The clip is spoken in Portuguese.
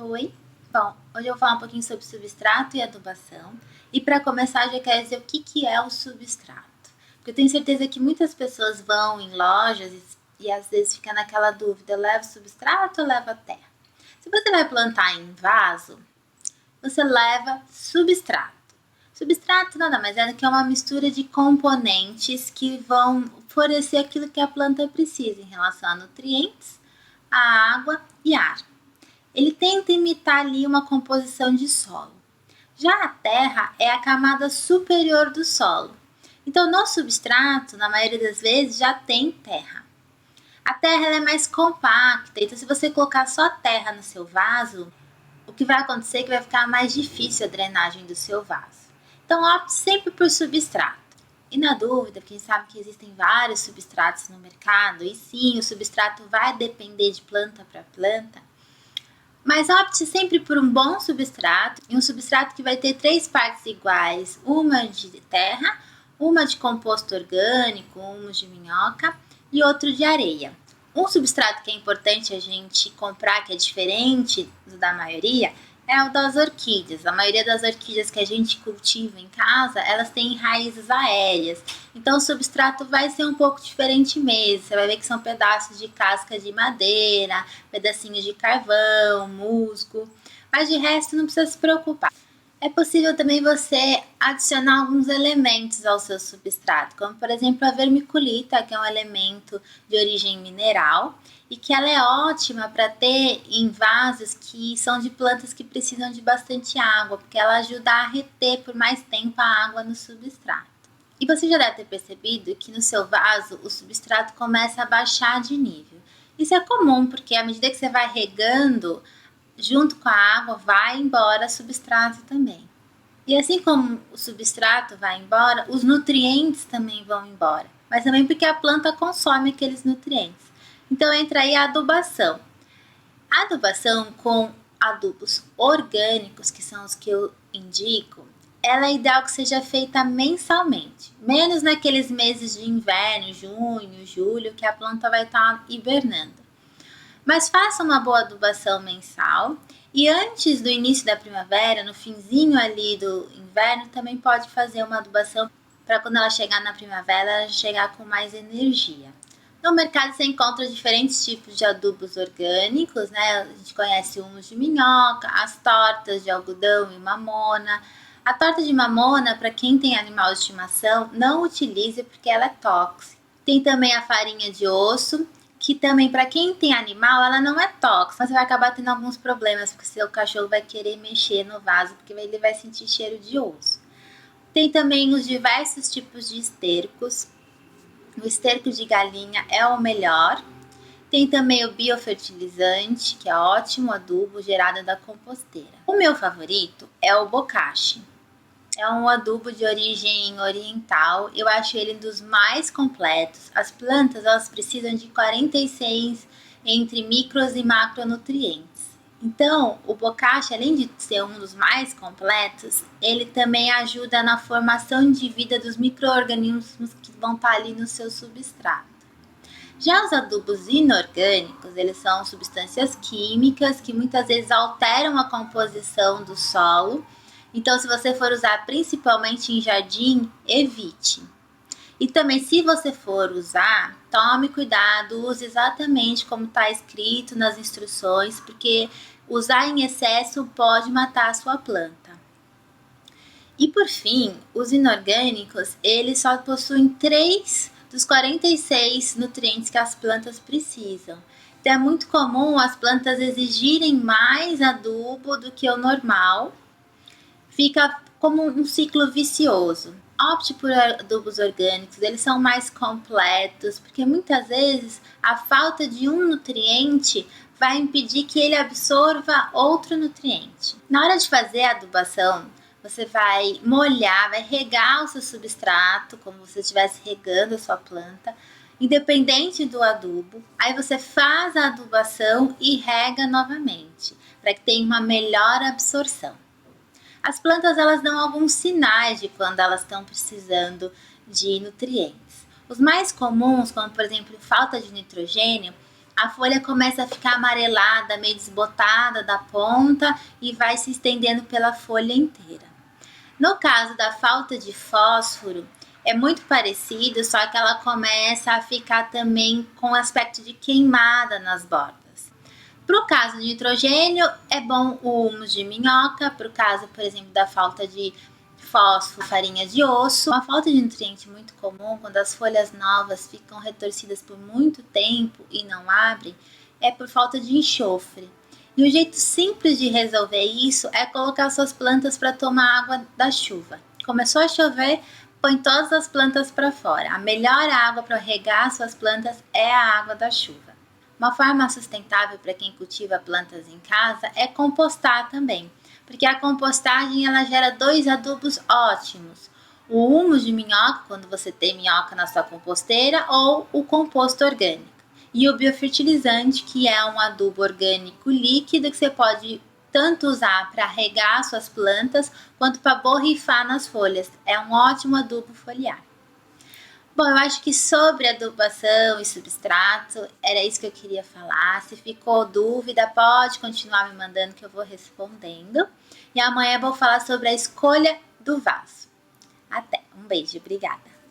Oi, bom, hoje eu vou falar um pouquinho sobre substrato e adubação. E para começar, eu já quero dizer o que é o substrato. Porque eu tenho certeza que muitas pessoas vão em lojas e às vezes fica naquela dúvida, leva substrato ou leva terra? Se você vai plantar em vaso, você leva substrato. Substrato nada mais é do que uma mistura de componentes que vão fornecer aquilo que a planta precisa em relação a nutrientes, a água e ar. Ele tenta imitar ali uma composição de solo. Já a terra é a camada superior do solo. Então, no substrato, na maioria das vezes, já tem terra. A terra ela é mais compacta, então se você colocar só terra no seu vaso, o que vai acontecer é que vai ficar mais difícil a drenagem do seu vaso. Então, opte sempre por substrato. E na dúvida, porque a gente sabe que existem vários substratos no mercado, e sim, o substrato vai depender de planta para planta, mas opte sempre por um bom substrato, e um substrato que vai ter 3 partes iguais, uma de terra, uma de composto orgânico, uma de minhoca e outro de areia. Um substrato que é importante a gente comprar, que é diferente do da maioria, é o das orquídeas. A maioria das orquídeas que a gente cultiva em casa, elas têm raízes aéreas. Então o substrato vai ser um pouco diferente mesmo. Você vai ver que são pedaços de casca de madeira, pedacinhos de carvão, musgo. Mas de resto não precisa se preocupar. É possível também você adicionar alguns elementos ao seu substrato, como por exemplo a vermiculita, que é um elemento de origem mineral e que ela é ótima para ter em vasos que são de plantas que precisam de bastante água, porque ela ajuda a reter por mais tempo a água no substrato. E você já deve ter percebido que no seu vaso o substrato começa a baixar de nível. Isso é comum, porque à medida que você vai regando, junto com a água vai embora o substrato também. E assim como o substrato vai embora, os nutrientes também vão embora. Mas também porque a planta consome aqueles nutrientes. Então entra aí a adubação. A adubação com adubos orgânicos, que são os que eu indico, ela é ideal que seja feita mensalmente. Menos naqueles meses de inverno, junho, julho, que a planta vai estar hibernando. Mas faça uma boa adubação mensal e antes do início da primavera, no finzinho ali do inverno, também pode fazer uma adubação para quando ela chegar na primavera, ela chegar com mais energia. No mercado você encontra diferentes tipos de adubos orgânicos, né? A gente conhece humus de minhoca, as tortas de algodão e mamona. A torta de mamona, para quem tem animal de estimação, não utilize porque ela é tóxica. Tem também a farinha de osso, que também para quem tem animal, ela não é tóxica, mas você vai acabar tendo alguns problemas, porque seu cachorro vai querer mexer no vaso, porque ele vai sentir cheiro de osso. Tem também os diversos tipos de estercos. O esterco de galinha é o melhor. Tem também o biofertilizante, que é ótimo adubo gerado da composteira. O meu favorito é o bokashi. É um adubo de origem oriental. Eu acho ele um dos mais completos. As plantas elas precisam de 46 entre micros e macronutrientes. Então, o bokashi, além de ser um dos mais completos, ele também ajuda na formação de vida dos micro-organismos que vão estar ali no seu substrato. Já os adubos inorgânicos, eles são substâncias químicas que muitas vezes alteram a composição do solo. Então, se você for usar principalmente em jardim, evite. E também, se você for usar, tome cuidado, use exatamente como está escrito nas instruções, porque usar em excesso pode matar a sua planta. E por fim, os inorgânicos, eles só possuem 3 dos 46 nutrientes que as plantas precisam. Então é muito comum as plantas exigirem mais adubo do que o normal. Fica como um ciclo vicioso. Opte por adubos orgânicos, eles são mais completos, porque muitas vezes a falta de um nutriente vai impedir que ele absorva outro nutriente. Na hora de fazer a adubação, você vai molhar, vai regar o seu substrato, como se você estivesse regando a sua planta, independente do adubo. Aí você faz a adubação e rega novamente, para que tenha uma melhor absorção. As plantas elas dão alguns sinais de quando elas estão precisando de nutrientes. Os mais comuns, como por exemplo falta de nitrogênio, a folha começa a ficar amarelada, meio desbotada da ponta e vai se estendendo pela folha inteira. No caso da falta de fósforo, é muito parecido, só que ela começa a ficar também com aspecto de queimada nas bordas. Para o caso de nitrogênio, é bom o humus de minhoca. Para o caso, por exemplo, da falta de fósforo, farinha de osso. Uma falta de nutriente muito comum, quando as folhas novas ficam retorcidas por muito tempo e não abrem, é por falta de enxofre. E um jeito simples de resolver isso é colocar suas plantas para tomar água da chuva. Começou a chover, põe todas as plantas para fora. A melhor água para regar suas plantas é a água da chuva. Uma forma sustentável para quem cultiva plantas em casa é compostar também, porque a compostagem ela gera 2 adubos ótimos. O humus de minhoca, quando você tem minhoca na sua composteira, ou o composto orgânico. E o biofertilizante, que é um adubo orgânico líquido que você pode tanto usar para regar suas plantas, quanto para borrifar nas folhas. É um ótimo adubo foliar. Bom, eu acho que sobre adubação e substrato, era isso que eu queria falar. Se ficou dúvida, pode continuar me mandando que eu vou respondendo. E amanhã eu vou falar sobre a escolha do vaso. Até, um beijo, obrigada.